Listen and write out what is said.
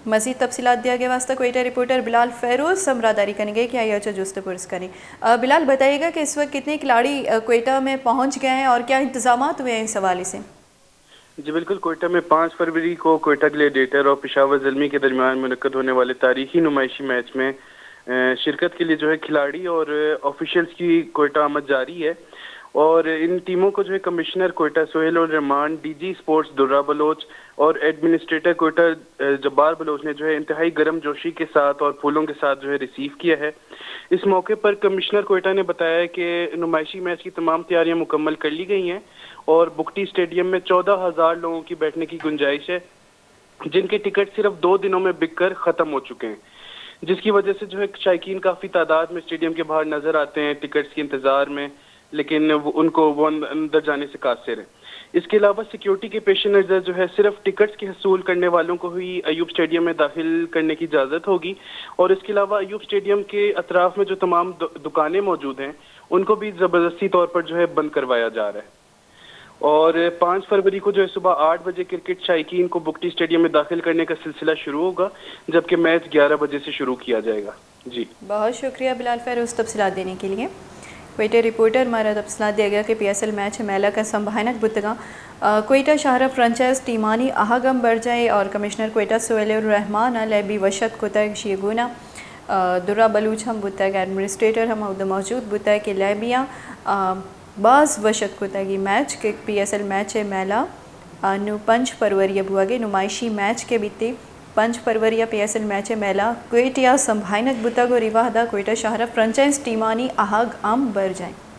مزید تفصیلات دیا گیا واسطہ کوئٹہ رپورٹر بلال فیروز سمراداری کریں گے کہ آئی اچھا جست پرس کریں۔ بلال بتائیے گا کہ اس وقت کتنے کھلاڑی کوئٹہ میں پہنچ گئے ہیں اور کیا انتظامات ہوئے ہیں اس حوالے سے؟ جی بالکل، کوئٹہ میں 5 فروری کو کوئٹہ گلیڈیٹر اور پشاور زلمی کے درمیان منعقد ہونے والے تاریخی نمائشی میچ میں شرکت کے لیے کھلاڑی اور آفیشلز کی کوئٹہ آمد جاری ہے، اور ان ٹیموں کو کمشنر کوئٹہ سہیل الرحمان، ڈی جی اسپورٹس درہ بلوچ اور ایڈمنسٹریٹر کوئٹہ جبار بلوچ نے انتہائی گرم جوشی کے ساتھ اور پھولوں کے ساتھ ریسیو کیا ہے۔ اس موقع پر کمشنر کوئٹہ نے بتایا کہ نمائشی میچ کی تمام تیاریاں مکمل کر لی گئی ہیں اور بکٹی اسٹیڈیم میں 14,000 لوگوں کی بیٹھنے کی گنجائش ہے، جن کے ٹکٹ صرف 2 دنوں میں بک کر ختم ہو چکے ہیں، جس کی وجہ سے شائقین کافی تعداد میں اسٹیڈیم کے باہر نظر آتے ہیں ٹکٹس کے انتظار میں، لیکن ان کو اندر جانے سے قاصر ہیں۔ اس کے علاوہ سیکیورٹی کے پیش نظر صرف ٹکٹس کے حصول کرنے والوں کو ہی ایوب اسٹیڈیم میں داخل کرنے کی اجازت ہوگی، اور اس کے علاوہ ایوب اسٹیڈیم کے اطراف میں جو تمام دکانیں موجود ہیں ان کو بھی زبردستی طور پر بند کروایا جا رہا ہے۔ اور 5 فروری کو صبح 8 بجے کرکٹ شائقین کو بکٹی اسٹیڈیم میں داخل کرنے کا سلسلہ شروع ہوگا، جبکہ میچ 11 بجے سے شروع کیا جائے گا۔ جی بہت شکریہ بلال فیروز تفصیلات دینے کے لیے۔ کوئٹہ رپورٹر ہمارا تفصیلات دیا گیا کہ پی ایس ایل میچ میلہ کا سمبھائنک بتگاں کوئٹہ شہرہ فرنچائز ٹیمانی اہاگم بڑھ جائے اور کمشنر کوئٹہ سہیل الرحمان لیبی وشت کتگ شیگونا درہ بلوچ ہم بتگ ایڈمنسٹریٹر ہم موجود بتگ کہ لیبیاں بعض وشت کتگی میچ کے پی ایس ایل میچ میلہ 5 فروری بھوگے نمائشی میچ کے بیتے 5 فروری پی ایس ایل میچ میلہ کوئٹہ سمبھائنک بتگ اور ریواہدہ کوئٹہ شہرہ فرنچائز ٹیمانی آہاگ عام بر جائیں۔